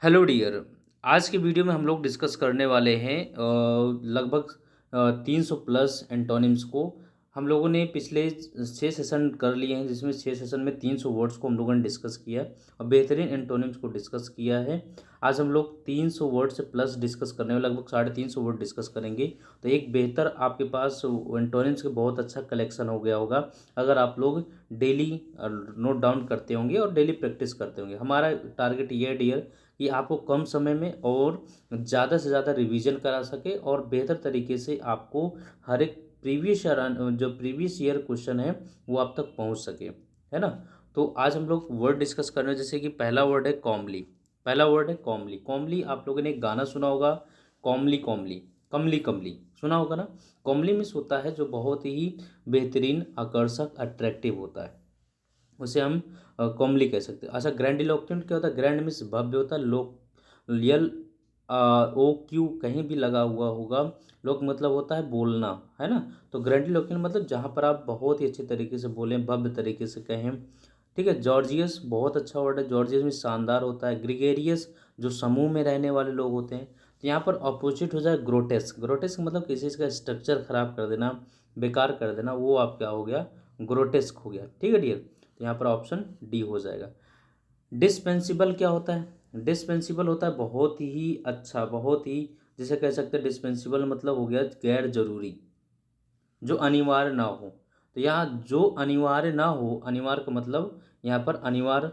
Hello dear. आज की video में हम लोग डिस्कस करने वाले हैं लगभग 300 प्लस एंटोनिम्स को। हम लोगों ने पिछले 6 सेशन कर लिए हैं, जिसमें 6 सेशन में 300 वर्ड्स को हम लोगों ने डिस्कस किया और बेहतरीन एंटोनिम्स को डिस्कस किया है। आज हम लोग 300 वर्ड से प्लस डिस्कस करने में लगभग 350 वर्ड डिस्कस करेंगे। तो एक बेहतर आपके पास एंटोनिम्स का बहुत अच्छा कलेक्शन हो गया होगा अगर आप लोग डेली नोट डाउन करते होंगे और डेली प्रैक्टिस करते होंगे। हमारा टारगेट ये है डियर कि आपको कम समय में और ज़्यादा से ज़्यादा रिवीजन करा सके और बेहतर तरीके से आपको हर एक प्रीवियस ईयर क्वेश्चन है वो आप तक पहुंच सके, है ना। तो आज हम लोग वर्ड डिस्कस कर रहे हैं, जैसे कि पहला वर्ड है कॉमली। पहला वर्ड है कॉमली। कॉमली आप लोगों ने एक गाना सुना होगा, कॉमली कॉमली, कमली कमली, सुना होगा ना। कॉमली मिस होता है जो बहुत ही बेहतरीन, आकर्षक, अट्रैक्टिव होता है, उसे हम कॉमली कह सकते हैं। अच्छा, ग्रैंडिलोक्वेंट क्या होता है? ग्रैंड मीन्स भव्य होता है। लोक यल ओ क्यू कहीं भी लगा हुआ होगा। लोक मतलब होता है बोलना, है ना। तो ग्रैंडिलोक्वेंट मतलब जहाँ पर आप बहुत ही अच्छे तरीके से बोलें, भव्य तरीके से कहें, ठीक है। जॉर्जियस बहुत अच्छा वर्ड है। जॉर्जियस में शानदार होता है। ग्रिगेरियस जो समूह में रहने वाले लोग होते हैं। तो यहाँ पर अपोजिट हो जाए ग्रोटेस्क। ग्रोटेस्क मतलब किसी चीज़ का स्ट्रक्चर खराब कर देना, बेकार कर देना, वो आप क्या हो गया? ग्रोटेस्क हो गया, ठीक है डियर। तो यहाँ पर ऑप्शन डी हो जाएगा। डिस्पेंसिबल क्या होता है? डिस्पेंसिबल होता है बहुत ही अच्छा, बहुत ही, जैसे कह सकते हैं डिस्पेंसिबल मतलब हो गया गैर जरूरी, जो अनिवार्य ना हो। तो यहाँ जो अनिवार्य ना हो, अनिवार्य का मतलब यहाँ पर अनिवार्य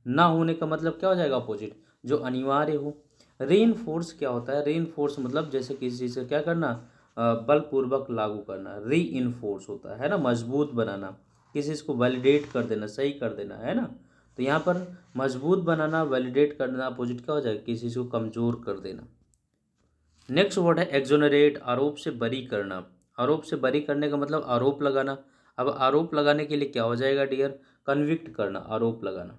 ना होने का मतलब क्या हो जाएगा? अपोजिट, जो अनिवार्य हो। री क्या होता है? री मतलब जैसे किसी चीज़ से क्या करना, बलपूर्वक लागू करना, री होता है ना, मजबूत बनाना, किसी चीज़ को वैलिडेट कर देना, सही कर देना, है ना। तो यहाँ पर मजबूत बनाना, वैलिडेट करना, अपोजिट क्या हो जाएगा? किसी चीज़ को कमज़ोर कर देना। नेक्स्ट वर्ड है एक्सोनरेट, आरोप से बरी करना। आरोप से बरी करने का मतलब आरोप लगाना। अब आरोप लगाने के लिए क्या हो जाएगा डियर? कन्विक्ट करना, आरोप लगाना।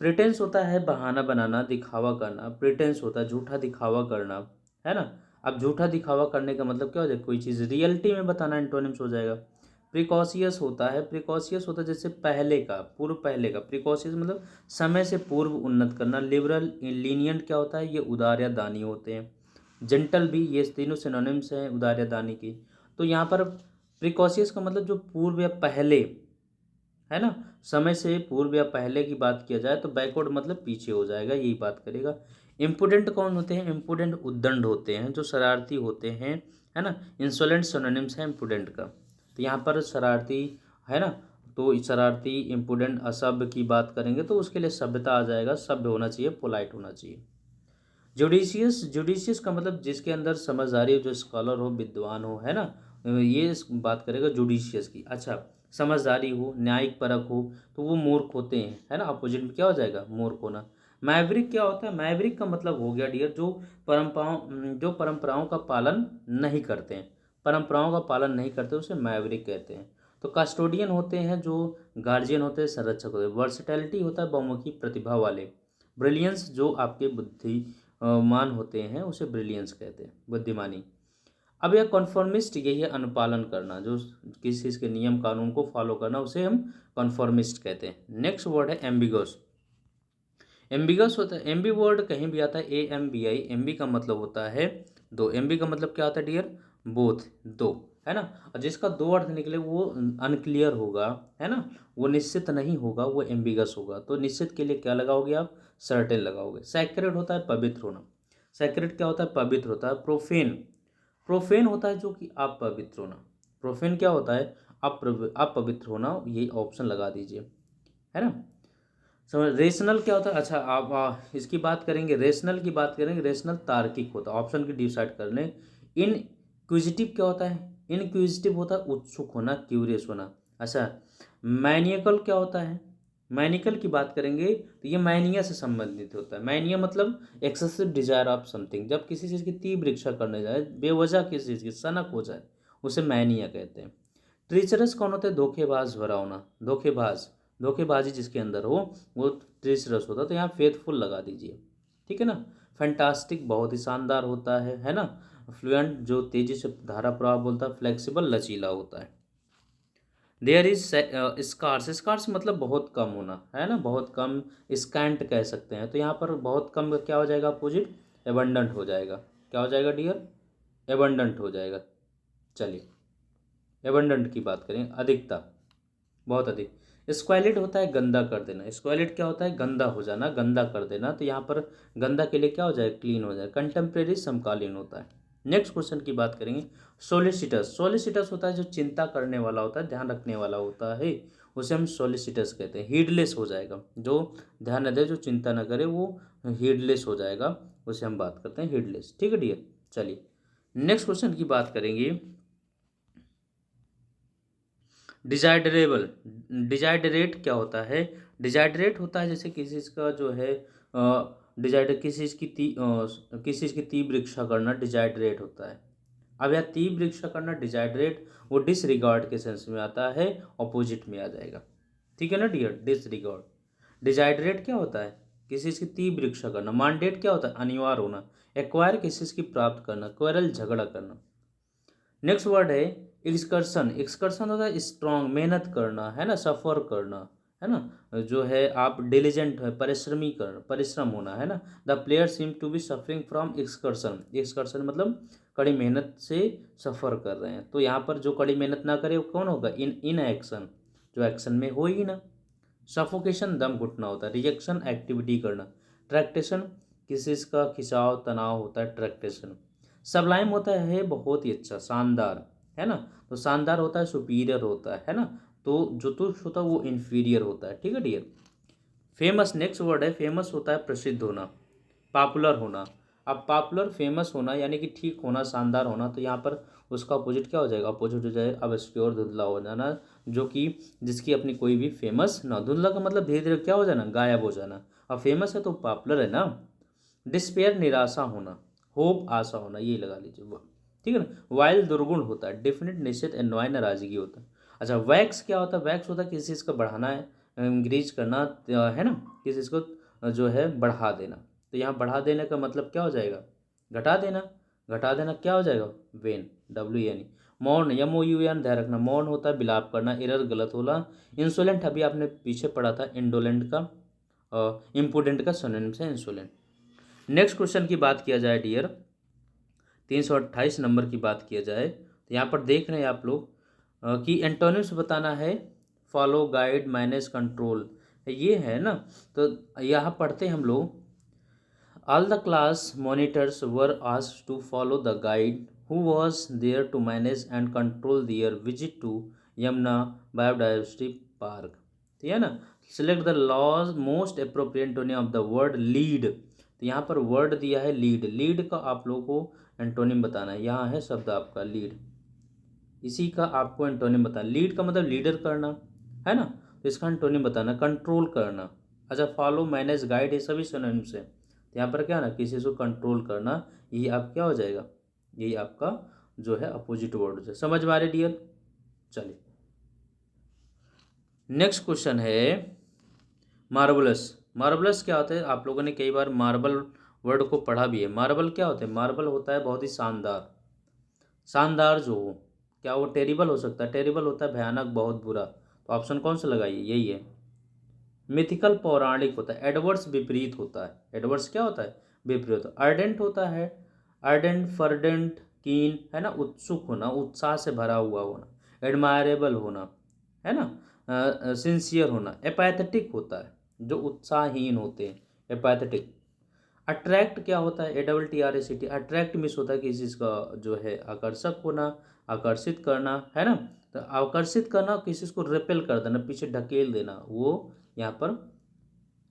प्रिटेंस होता है बहाना बनाना, दिखावा करना। प्रिटेंस होता है झूठा दिखावा करना, है ना। अब झूठा दिखावा करने का मतलब क्या हो जाएगा? कोई चीज़ रियलिटी में बताना, एंटोनिम्स हो जाएगा। प्रिकॉशियस होता है। प्रिकॉशियस होता है जैसे पहले का, पूर्व पहले का। प्रिकॉशियस मतलब समय से पूर्व उन्नत करना। लिबरल लीनियंट क्या होता है? ये उदार या दानी होते हैं। जेंटल भी, ये तीनों सिनोनिम्स हैं उदार या दानी की। तो यहाँ पर प्रिकॉशियस का मतलब जो पूर्व या पहले, है ना, समय से पूर्व या पहले की बात किया जाए तो बैकवर्ड मतलब पीछे हो जाएगा, यही बात करेगा। इम्पुडेंट कौन होते हैं? इम्पुडेंट उद्दंड होते हैं, जो शरारती होते हैं, है ना। इंसोलेंट सिनोनिम्स है इम्पुडेंट का। तो यहाँ पर शरारती, है ना, तो शरारती, इम्पुडेंट, असभ्य की बात करेंगे तो उसके लिए सभ्यता आ जाएगा, सभ्य होना चाहिए, पोलाइट होना चाहिए। जुडिशियस, जुडिशियस का मतलब जिसके अंदर समझदारी हो, जो स्कॉलर हो, विद्वान हो, है ना, ये बात करेगा जुडिशियस की। अच्छा, समझदारी हो, न्यायिक परक हो, तो वो मूर्ख होते हैं, है ना। अपोजिट में क्या हो जाएगा? मूर्ख होना। मैवरिक क्या होता है? मैवरिक का मतलब हो गया डियर जो परंपराओं का पालन नहीं करते हैं, परंपराओं का पालन नहीं करते, उसे मैवरिक कहते हैं। तो कस्टोडियन होते हैं जो गार्जियन होते हैं, संरक्षक होते हैं। वर्सटैलिटी होता है बहुमुखी प्रतिभा वाले। ब्रिलियंस जो आपके बुद्धि मान होते हैं, उसे ब्रिलियंस कहते हैं, बुद्धिमानी। अब यह कॉन्फॉर्मिस्ट, यही है अनुपालन करना, जो किसी चीज़ के नियम कानून को फॉलो करना, उसे हम कॉन्फॉर्मिस्ट कहते हैं। नेक्स्ट वर्ड है एम्बिगस। एम्बिगस होता है, एम्बी वर्ड कहीं भी आता है, AMBI। एम्बी का मतलब होता है दो। एम्बी का मतलब क्या होता है डियर? बोथ, दो, है ना। और जिसका दो अर्थ निकले वो अनक्लियर होगा, है ना, वो निश्चित नहीं होगा, वो एम्बिगस होगा। तो निश्चित के लिए क्या लगाओगे आप? सर्टेन लगाओगे। सैक्रेड होता है पवित्र होना। सैक्रेड क्या होता है? पवित्र होता है। प्रोफेन, प्रोफेन होता है जो कि अपवित्र होना। प्रोफेन क्या होता है? अपवित्र होना। यही ऑप्शन लगा दीजिए, है ना। समझ। रेशनल क्या होता है? अच्छा, आप इसकी बात करेंगे, रेशनल की बात करेंगे। रेशनल तार्किक होता है, ऑप्शन की डिसाइड कर लें। इनक्विजिटिव क्या होता है? इनक्विजिटिव होता है उत्सुक होना, क्यूरियस होना। अच्छा, मैनियकल क्या होता है? मैनिकल की बात करेंगे तो ये मैनिया से संबंधित होता है। मैनिया मतलब एक्सेसिव डिजायर ऑफ समथिंग, जब किसी चीज़ की तीव्र इच्छा करने जाए, बेवजह किसी चीज़ की सनक हो जाए, उसे मैनिया कहते हैं। ट्रीचरस कौन होता है? धोखेबाज भरा होना, धोखेबाज, धोखेबाजी जिसके अंदर हो वो ट्रीचरस होता है। तो यहाँ फेथफुल लगा दीजिए, ठीक है ना। फैंटास्टिक बहुत ही शानदार होता है ना। फ्लुएंट जो तेजी से धारा प्रवाह बोलता है। फ्लेक्सिबल लचीला होता है। देयर इज स्कार्स, स्कार्स मतलब बहुत कम होना है ना, बहुत कम, स्कैंट कह सकते हैं। तो यहाँ पर बहुत कम का क्या हो जाएगा अपोजिट, एबंडेंट हो जाएगा। क्या हो जाएगा डियर, एबंडेंट हो जाएगा। चलिए एबंडेंट की बात करें, अधिकता, बहुत अधिक। स्क्वालिड होता है गंदा कर देना, स्क्वालिड क्या होता है, गंदा हो जाना, गंदा कर देना। तो यहाँ पर गंदा के लिए क्या हो जाएगा, क्लीन हो जाएगा। कंटेम्प्रेरी समकालीन होता है। नेक्स्ट क्वेश्चन की बात करेंगे, सोलिसिटस, सोलिसिटस होता है जो चिंता करने वाला होता है, ध्यान रखने वाला होता है, उसे हम सोलिसिटस कहते हैं। हीडलेस हो जाएगा, जो ध्यान न दे, जो चिंता न करे, वो हीडलेस हो जाएगा, उसे हम बात करते हैं हीडलेस। ठीक है डियर। चलिए नेक्स्ट क्वेश्चन की बात करेंगे, डिजाइडरेबल, डिजाइडरेट क्या होता है, डिजाइडरेट होता है जैसे किसी चीज़ का जो है डिजाइड, किसी चीज़ की किसी चीज़ की तीव्र इच्छा करना डिजाइडरेट होता है। अब यह तीव्र इच्छा करना डिजाइडरेट, वो डिसरिगार्ड के सेंस में आता है, ऑपोजिट में आ जाएगा। ठीक है ना डियर, डिसरिगार्ड। डिजाइडरेट क्या होता है, किसी चीज़ की तीव्र इच्छा करना। मांडेट क्या होता है, अनिवार्य होना। एक्वायर किसी चीज़ की प्राप्त करना, क्वेरल झगड़ा करना। नेक्स्ट वर्ड है एक्सकर्शन, एक्सकर्शन होता है स्ट्रांग, मेहनत करना है ना, सफ़र करना है ना, जो है आप डिलीजेंट है, परिश्रमी कर, परिश्रम होना है ना। The player seem to be suffering from excursion, excursion मतलब कड़ी मेहनत से सफ़र कर रहे हैं। तो यहाँ पर जो कड़ी मेहनत ना करे वो कौन होगा, इन एक्शन, जो एक्शन में हो ही ना। सफोकेशन दम घुटना होता है। रिजेक्शन एक्टिविटी करना। ट्रैक्टेशन किसी का खिंचाव तनाव होता है, ट्रैक्टेशन। सबलाइम होता है बहुत ही अच्छा, शानदार है ना। तो शानदार होता है सुपीरियर होता है ना। तो जो तुच्छ होता है वो इन्फीरियर होता है। ठीक है डियर। फेमस नेक्स्ट वर्ड है, फेमस होता है प्रसिद्ध होना, पॉपुलर होना। अब पॉपुलर फेमस होना यानी कि ठीक होना, शानदार होना। तो यहाँ पर उसका अपोजिट क्या हो जाएगा, अपोजिट हो जाएगा ऑब्सक्योर, धुंधला हो जाना, जो कि जिसकी अपनी कोई भी फेमस ना। धुंधला का मतलब धीरे धीरे क्या हो जाना, गायब हो जाना। अब फेमस है तो पॉपुलर है ना। डिस्पेयर निराशा होना, होप आशा होना, ये लगा लीजिए वो। ठीक है ना। वाइल दुर्गुण होता है, डेफिनेट निश्चित, एनवाय नाराजगी होता है। अच्छा वैक्स क्या होता है, वैक्स होता है किसी चीज़ का बढ़ाना है, इंक्रीज करना है ना, किसी चीज़ को जो है बढ़ा देना। तो यहाँ बढ़ा देने का मतलब क्या हो जाएगा, घटा देना, घटा देना क्या हो जाएगा, वेन, डब्ल्यू यानी। मौन, एम ओ यू एन, ध्यान रखना, मौन होता है विलाप करना, एरर गलत होला। इंसोलेंट अभी आपने पीछे पढ़ा था, इंडोलेंट का, इम्पोर्टेंट का सिनोनिम से इंसोलेंट। नेक्स्ट क्वेश्चन की बात किया जाए डियर, 328 नंबर की बात किया जाए, तो यहाँ पर देख रहे हैं आप लोग कि एंटोनिम्स बताना है। फॉलो, गाइड, मैनेज, कंट्रोल, ये है ना। तो यहाँ पढ़ते हैं हम लोग, all the class monitors were asked to follow the guide who was there to manage and control their visit to Yamuna biodiversity park. ठीक है ना। Select the laws most appropriate antonym of the word lead. तो यहाँ पर word दिया है lead, lead का आप लोगों को एंटोनिम बताना है। यहाँ है शब्द आपका लीड, इसी का आपको एंटोनिम बताना। लीड का मतलब लीडर करना है ना, तो इसका एंटोनिम बताना, कंट्रोल करना। अच्छा फॉलो, मैनेज, गाइड, ये सभी सिनोनिम्स है। तो यहाँ पर क्या है ना, किसी को कंट्रोल करना, यही आप क्या हो जाएगा, यही आपका जो है अपोजिट वर्ड है। समझ में आ रहे डियर। चलिए नेक्स्ट क्वेश्चन है, मार्बलस। मार्बलस क्या होता है, आप लोगों ने कई बार मार्बल वर्ड को पढ़ा भी है। मार्बल क्या होता है, मार्बल होता है बहुत ही शानदार, शानदार जो हो। क्या वो टेरिबल हो सकता है, टेरिबल होता है भयानक, बहुत बुरा। तो ऑप्शन कौन सा लगाइए, यही है। मिथिकल पौराणिक होता है, एडवर्स विपरीत होता है, एडवर्स क्या होता है, विपरीत होता है। अर्डेंट होता है, अर्डेंट, फर्डेंट, कीन है ना, उत्सुक होना, उत्साह से भरा हुआ होना। एडमायरेबल होना है ना, सिंसियर होना। एपैथेटिक होता है जो उत्साहहीन होते हैं, एपैथेटिक। अट्रैक्ट क्या होता है, ATTRACT, अट्रैक्ट मिस होता है किसी चीज़ का जो है आकर्षक होना, आकर्षित करना है ना। तो आकर्षित करना, किसी को रिपेल कर देना, पीछे ढकेल देना, वो यहाँ पर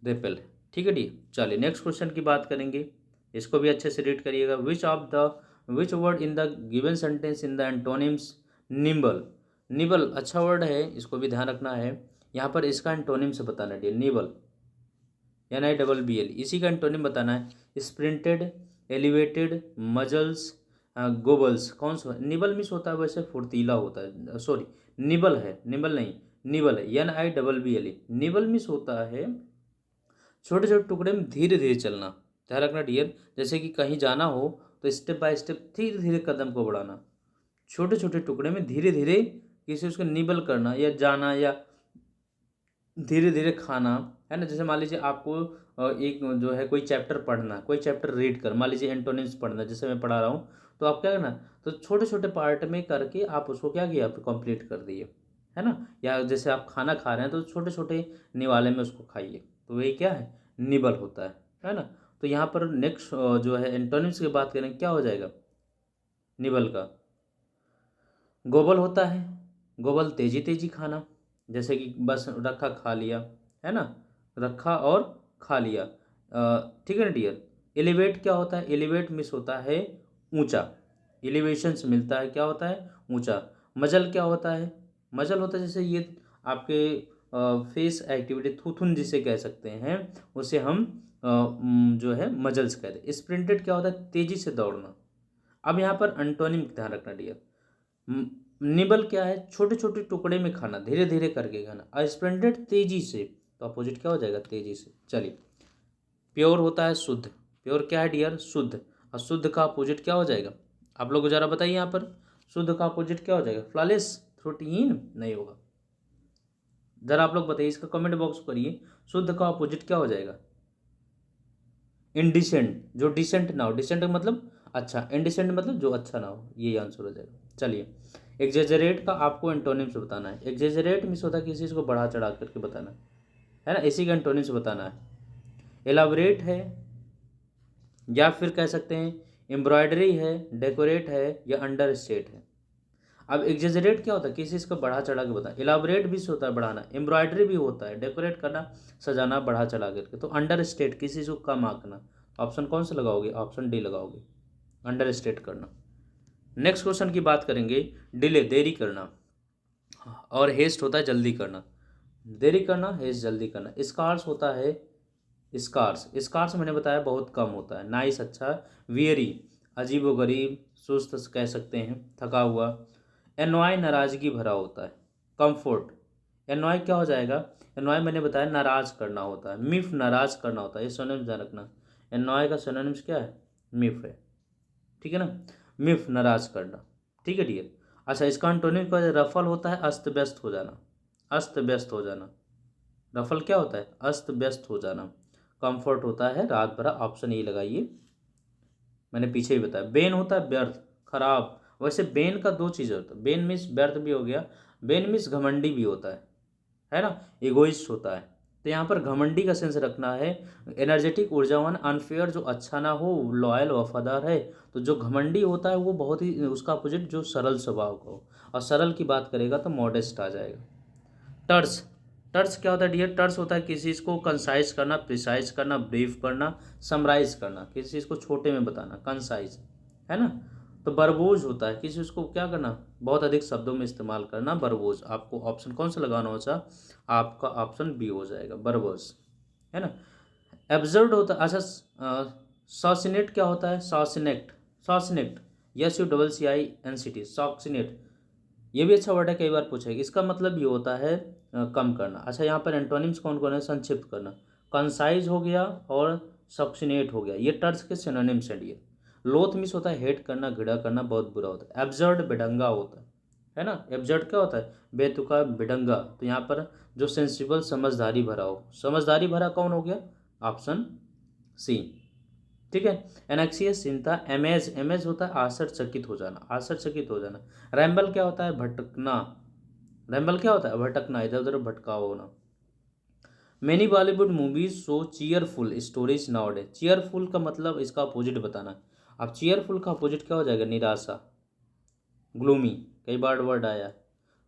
रिपेल है। ठीक है डी। चलिए नेक्स्ट क्वेश्चन की बात करेंगे, इसको भी अच्छे से रीड करिएगा। Which word in the given sentence in the antonyms, nimble. Nibble अच्छा वर्ड है, इसको भी ध्यान रखना है। यहाँ पर इसका एंटोनिम से बताना डी, निबल, NIBBL, इसी का एंटोनिम बताना है। स्प्रिंटेड, एलिवेटेड, मजल्स, गोबल्स, कौन सा निबल मिस होता है, वैसे फुर्तीला होता है, सॉरी निबल है, निबल नहीं, निबल है, NIBBL। निबल मिस होता है छोटे छोटे टुकड़े में धीरे धीरे चलना, ध्यान रखना डियर। जैसे कि कहीं जाना हो तो स्टेप बाय स्टेप धीरे धीरे कदम को बढ़ाना, छोटे छोटे टुकड़े में धीरे धीरे किसी चीज़ को निबल करना या जाना या धीरे धीरे खाना, है ना। जैसे मान लीजिए आपको एक जो है कोई चैप्टर पढ़ना, कोई चैप्टर रीड कर, मान लीजिए एंटोनिम्स पढ़ना, जैसे मैं पढ़ा रहा हूँ, तो आप क्या करना, तो छोटे छोटे पार्ट में करके आप उसको क्या किया, आप कंप्लीट कर दिए, है ना। या जैसे आप खाना खा रहे हैं तो छोटे छोटे निवाले में उसको खाइए, तो वही क्या है, निबल होता है ना। तो यहाँ पर नेक्स्ट जो है एंटोनिम्स की बात करें, क्या हो जाएगा निबल का, गोबल होता है, गोबल तेजी तेजी खाना, जैसे कि बस रखा खा लिया, है ना, रखा और खा लिया, ठीक है ना डियर। एलिवेट क्या होता है, एलिवेट मिस होता है ऊंचा, एलिवेशन से मिलता है, क्या होता है ऊंचा। मजल क्या होता है, मजल होता है जैसे ये आपके फेस एक्टिविटी थूथुन जिसे कह सकते हैं, उसे हम जो है मजल्स कहते हैं। स्प्रिंटेड क्या होता है, तेजी से दौड़ना। अब यहाँ पर अंटोनिम ध्यान रखना डियर, निबल क्या है, छोटे छोटे टुकड़े में खाना, धीरे धीरे करके खाना, और स्प्लेंडेड तेजी से, तो अपोजिट क्या हो जाएगा, तेजी से। चलिए, प्योर होता है शुद्ध, प्योर क्या है डियर, शुद्ध, और शुद्ध का अपोजिट क्या हो जाएगा, आप लोग जरा बताइए यहाँ पर, शुद्ध का अपोजिट क्या हो जाएगा, फ्लॉलेस, त्रुटिहीन नहीं होगा। जरा आप लोग बताइए, इसका कमेंट बॉक्स करिए, शुद्ध का अपोजिट क्या हो जाएगा, इनडिसेंट, जो डिसेंट ना हो, डिसेंट मतलब अच्छा, इनडिसेंट मतलब जो अच्छा ना हो, ये आंसर हो जाएगा। चलिए, एग्जेजरेट का आपको एंटोनिम्स बताना है। एग्जेजरेट मीन्स होता है किसी चीज़ को बढ़ा चढ़ा करके बताना, है ना, इसी का एंटोनिम्स बताना है। एलाबरेट है, या फिर कह सकते हैं एम्ब्रॉयडरी है, डेकोरेट है, या अंडर स्टेट है। अब एग्जेजरेट क्या होता है, किसी चीज़ को बढ़ा चढ़ा के बताना। एलाबरेट भी होता है बढ़ाना, एम्ब्रॉयडरी भी होता है डेकोरेट करना, सजाना बढ़ा चढ़ा करके। तो अंडर स्टेट किसी चीज़ को कम आंकना, ऑप्शन कौन सा लगाओगे, ऑप्शन डी लगाओगे, अंडर स्टेट करना। नेक्स्ट क्वेश्चन की बात करेंगे, डिले देरी करना, और हेस्ट होता है जल्दी करना, देरी करना, हेस्ट जल्दी करना। स्कार्स होता है, स्कार्स, स्कार्स मैंने बताया बहुत कम होता है। नाइस अच्छा, वियरी अजीबो गरीब, सुस्त कह सकते हैं, थका हुआ। एनवाय नाराजगी भरा होता है। कंफर्ट, एनवाय क्या हो जाएगा, एनवाय मैंने बताया नाराज करना होता है। मिफ नाराज करना होता है, ये सिनोनिम्स ध्यान रखना, एनवाय का सिनोनिम्स क्या है, मिफ है, ठीक है ना, मिफ नाराज करना, ठीक है डियर। अच्छा, इसका एंटोनिम क्या है, रफल होता है अस्त व्यस्त हो जाना, अस्त व्यस्त हो जाना, रफल क्या होता है, अस्त व्यस्त हो जाना। कंफर्ट होता है रात भरा, ऑप्शन ए लगाइए, मैंने पीछे ही बताया। बेन होता है व्यर्थ, खराब। वैसे बेन का दो चीज़ होता है, बेन मिस व्यर्थ भी हो गया, बेन मिस घमंडी भी होता है ना, इगोइस्ट होता है। तो यहाँ पर घमंडी का सेंस रखना है, एनर्जेटिक, ऊर्जावान, अनफेयर जो अच्छा ना हो, लॉयल वफादार है। तो जो घमंडी होता है वो बहुत ही, उसका अपोजिट जो सरल स्वभाव का हो, और सरल की बात करेगा तो मॉडेस्ट आ जाएगा। टर्स, टर्स क्या होता है डियर, टर्स होता है किसी चीज़ को कंसाइज करना, प्रिसाइज करना, ब्रीफ करना, समराइज करना, किसी चीज़ को छोटे में बताना, कंसाइज, है ना। तो बरबोज होता है किसी चीज़ को क्या करना, बहुत अधिक शब्दों में इस्तेमाल करना, बरबोज। आपको ऑप्शन कौन सा लगाना होगा, आपका ऑप्शन बी हो जाएगा, बरबोज, है ना। एब्जर्ड होता है, अच्छा, सॉसिनेट क्या होता है, सॉसिनेक्ट, सॉसिनेक्ट, SUCCINCT, सॉक्सिनेट, ये भी अच्छा वर्ड है, कई बार पूछेगा। इसका मतलब ये होता है कम करना। अच्छा, यहाँ पर एंटोनिम्स कौन कौन है, संक्षिप्त करना, कंसाइज हो गया और सॉक्सिनेट हो गया, ये टर्स के सिनोनिम्स हैं ये। लोथ मिस होता है हेट करना, घृणा करना, बहुत बुरा होता है। एब्जर्ड बेढंगा होता है ना, एब्जर्ड क्या होता है, बेतुका, बेढंगा। तो यहाँ पर जो सेंसिबल, समझदारी भरा हो, समझदारी भरा कौन हो गया, ऑप्शन सी, ठीक है। एनएक्सियस चिंता, एमेज, एमेज होता है आश्चर्यचकित हो जाना, आश्चर्यचकित हो जाना। रैम्बल क्या होता है, भटकना, रैम्बल क्या होता है, भटकना, इधर उधर भटकाव होना। Many Bollywood movies show cheerful stories nowadays, cheerful का मतलब इसका अपोजिट बताना। अब चीयरफुल का अपोजिट क्या हो जाएगा, निराशा, ग्लूमी, कई बार वर्ड आया।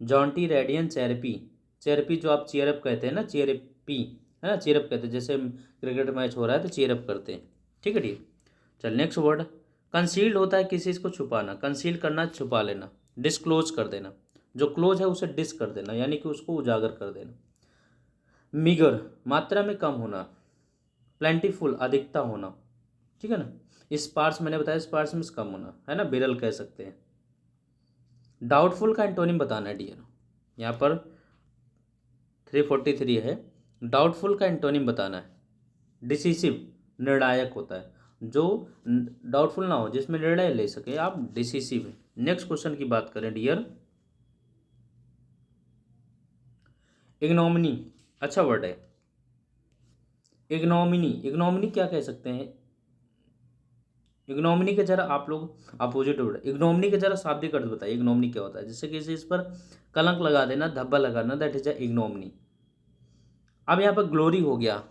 जॉन्टी, रेडियन, चेरपी, चेरपी जो आप चीयरअप कहते हैं ना, चेरपी, है ना, चीयरअप कहते हैं, जैसे क्रिकेट मैच हो रहा है तो चीयरअप करते हैं, ठीक है ठीक। चल नेक्स्ट वर्ड, कंसील्ड होता है किसी चीज़ को छुपाना, कंसील करना, छुपा लेना। डिस्क्लोज कर देना, जो क्लोज है उसे डिस कर देना, यानी कि उसको उजागर कर देना। मीगर, मात्रा में कम होना। प्लेंटीफुल, अधिकता होना, ठीक है ना। स्पार्स मैंने बताया, स्पार्स में कम होना, है ना, बिरल कह सकते हैं। डाउटफुल का एंटोनिम बताना है डियर, यहाँ पर 343 है, डाउटफुल का एंटोनिम बताना है। डिसिसिव, निर्णायक होता है, जो डाउटफुल ना हो, जिसमें निर्णय ले सके आप, डिसिसिव है। नेक्स्ट क्वेश्चन की बात करें डियर, इग्नोमिनी अच्छा वर्ड है। इग्नोमिनी, इग्नोमिनी क्या कह सकते हैं? इग्नोमिनी के जरा आप लोग अपोजिट वर्ड, इग्नोमिनी के जरा शाब्दिक अर्थ बताइए, इग्नोमिनी क्या होता है? जैसे किसी इस पर कलंक लगा देना, धब्बा लगाना, दैट इज अ इग्नोमिनी। अब यहाँ पर ग्लोरी हो गया,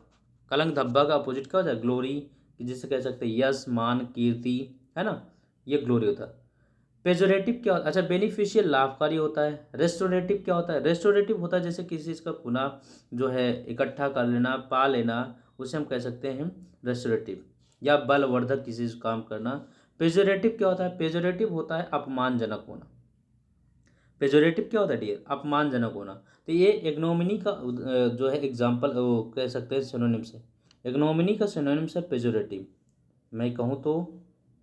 कलंक धब्बा का अपोजिट क्या होता है? ग्लोरी, जिसे कह सकते हैं यश, मान, कीर्ति, है ना, ये ग्लोरी होता है। पेजोरेटिव क्या होता है? अच्छा, बेनिफिशियल लाभकारी होता है। रेस्टोरेटिव क्या होता है? रेस्टोरेटिव होता है जैसे किसी चीज़ का पुनः जो है इकट्ठा कर लेना, पा लेना, उसे हम कह सकते हैं रेस्टोरेटिव, या बलवर्धक किसी से काम करना। पेजोरेटिव क्या होता है? पेजोरेटिव होता है अपमानजनक होना। पेजोरेटिव क्या होता है डियर? अपमानजनक होना। तो ये इग्नोमिनी का जो है एग्जाम्पल वो कह सकते हैं सिनोनिम से। इग्नोमिनी का सिनोनिम से पेजोरेटिव, मैं कहूँ तो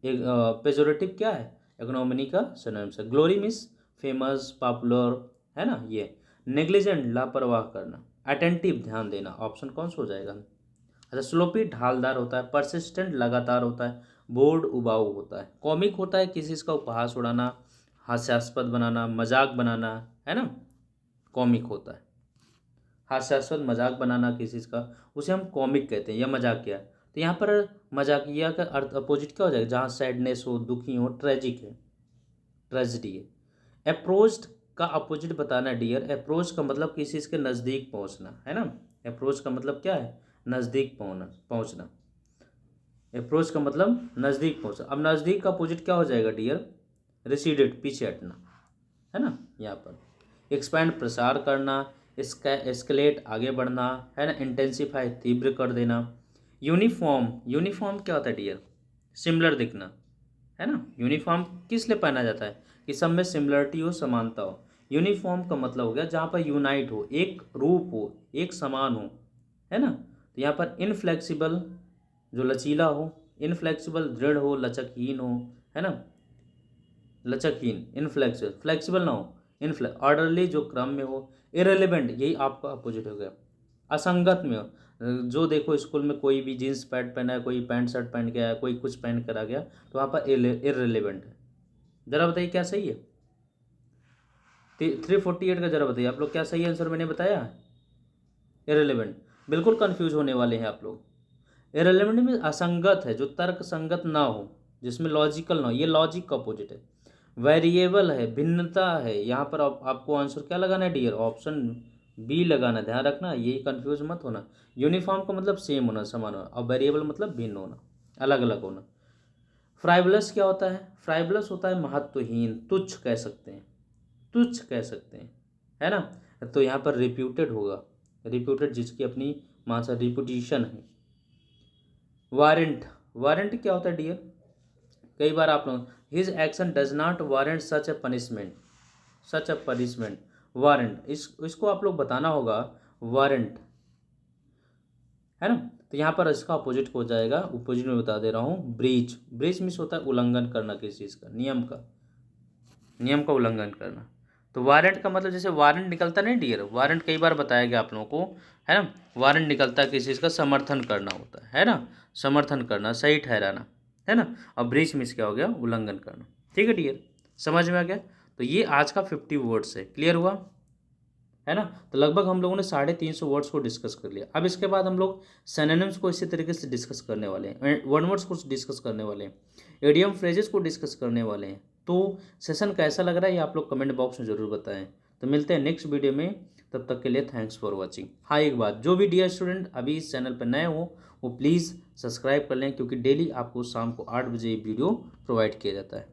एक पेजोरेटिव क्या है? इग्नोमिनी का सिनोनिम से। ग्लोरी मीन्स फेमस, पॉपुलर, है ना ये। नेग्लिजेंट लापरवाह करना। अटेंटिव ध्यान देना, ऑप्शन कौन सा हो जाएगा? अच्छा, स्लोपी ढालदार होता है। परसिस्टेंट लगातार होता है। बोर्ड उबाऊ होता है। कॉमिक होता है किसी चीज़ का उपहास उड़ाना, हास्यास्पद बनाना, मजाक बनाना, है ना, कॉमिक होता है। हास्यास्पद मजाक बनाना किसी चीज़ का, उसे हम कॉमिक कहते हैं या मजाकिया। तो यहाँ पर मजाकिया का अर्थ अपोजिट क्या हो जाएगा? जहाँ सैडनेस हो, दुखी हो, ट्रेजिक है, ट्रेजिडी है। अप्रोच्ड का अपोजिट बताना डियर। अप्रोच का मतलब किसी चीज़ के नज़दीक पहुँचना, है ना। अप्रोच का मतलब क्या है? नज़दीक पहुँचना। अप्रोच का मतलब नज़दीक पहुँचना। अब नज़दीक का अपोजिट क्या हो जाएगा डियर? रिसीडेड, पीछे हटना, है ना। यहाँ पर एक्सपैंड प्रसार करना, इसका एस्केलेट आगे बढ़ना, है ना। इंटेंसिफाई तीव्र कर देना। यूनिफॉर्म, यूनिफॉर्म क्या होता है डियर? सिमिलर दिखना, है ना। यूनिफॉर्म किस लिए पहना जाता है? कि सब में सिमिलरिटी हो, समानता हो। यूनिफॉर्म का मतलब हो गया जहाँ पर यूनाइट हो, एक रूप हो, एक समान हो, है ना। तो यहाँ पर इनफ्लेक्सिबल, जो लचीला हो, इनफ्लेक्सिबल दृढ़ हो, लचकहीन हो, है ना, लचकहीन, इनफ्लेक्सिबल, फ्लेक्सिबल ना हो, ऑर्डरली जो क्रम में हो। इरेलीवेंट, यही आपका अपोजिट हो गया, असंगत में हो। जो देखो स्कूल में कोई भी जीन्स पैंट पहना है, कोई पैंट शर्ट पहन के आया, कोई कुछ पहन कर आ गया, तो वहाँ पर इरेलीवेंट है। जरा बताइए क्या सही है? 348 का जरा बताइए आप लोग क्या सही आंसर मैंने बताया? इरेलीवेंट। बिल्कुल कंफ्यूज होने वाले हैं आप लोग। इरेलीवेंट में असंगत है, जो तर्क संगत ना हो, जिसमें लॉजिकल ना हो, ये लॉजिक का अपोजिट है। वेरिएबल है, भिन्नता है। यहाँ पर आपको आंसर क्या लगाना है डियर? ऑप्शन बी लगाना, ध्यान रखना, ये कंफ्यूज मत होना। यूनिफॉर्म का मतलब सेम होना, समान होना, और वेरिएबल मतलब भिन्न होना, अलग अलग होना। फ्राइबलस क्या होता है? फ्राइबलस होता है महत्वहीन, तुच्छ कह सकते हैं, तुच्छ कह सकते हैं, है ना। तो यहाँ पर रिप्यूटेड होगा, रिप्यूटेड जिसकी अपनी मासा रिपुटेशन है। वारंट, वारंट क्या होता है डियर? कई बार आप लोग, his action does not warrant such A punishment, such A punishment, warrant, इसको आप लोग बताना होगा, वारंट, है ना। तो यहाँ पर इसका अपोजिट हो जाएगा, अपोजिट में बता दे रहा हूँ, ब्रीच। ब्रीच मीन्स होता है उल्लंघन करना किसी चीज़ का, नियम का, नियम का उल्लंघन करना। तो वारंट का मतलब जैसे वारंट निकलता नहीं डियर, वारंट कई बार बताया गया आप लोगों को, है ना। वारंट निकलता है किसी चीज़ का समर्थन करना होता है ना, समर्थन करना, सही ठहराना, है ना। और ब्रीच मीन्स क्या हो गया? उल्लंघन करना। ठीक है डियर, समझ में आ गया? तो ये आज का 50 वर्ड्स है, क्लियर हुआ, है ना। तो लगभग हम लोगों ने 350 वर्ड्स को डिस्कस कर लिया। अब इसके बाद हम लोग सिनोनिम्स को इसी तरीके से डिस्कस करने वाले हैं, वन वर्ड्स को डिस्कस करने वाले हैं, इडियम फ्रेजेस को डिस्कस करने वाले हैं। तो सेशन कैसा लग रहा है ये आप लोग कमेंट बॉक्स में ज़रूर बताएं। तो मिलते हैं नेक्स्ट वीडियो में, तब तक के लिए थैंक्स फॉर वॉचिंग। हाँ, एक बात, जो भी डियर स्टूडेंट अभी इस चैनल पर नए हो वो प्लीज़ सब्सक्राइब कर लें, क्योंकि डेली आपको शाम को 8 बजे वीडियो प्रोवाइड किया जाता है।